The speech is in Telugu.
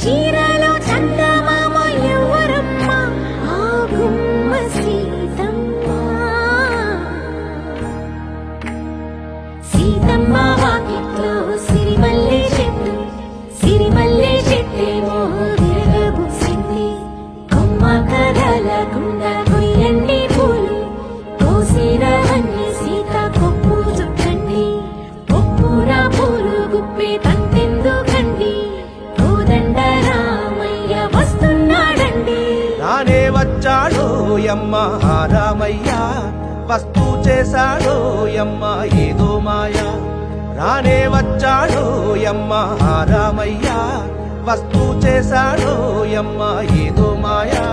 చీరలో చందమామ ఎవరమ్మ ఆ గుమ్మ సీతమ్మ సీతమ్మ వాకిట్లో సిరిమల్లె చెట్టేమో విరగబూసింది కొమ్మ కదలకుండా కొయ్యండి పూలు కోసిరవన్నీ సీత కొప్పు చుట్టండి కొప్పున పూలు గుప్పే తంతెందుకండి కోదండ రామయ్య వస్తున్నాడండి రానే వచ్చాడో యమ్మ ఆ రామయ్య వస్తూ చేశాడో యమ్మ ఏదో మాయా రానే వచ్చాడో యమ్మ ఆ రామయ్య వస్తూ చేశాడో యమ్మ ఏదో మాయా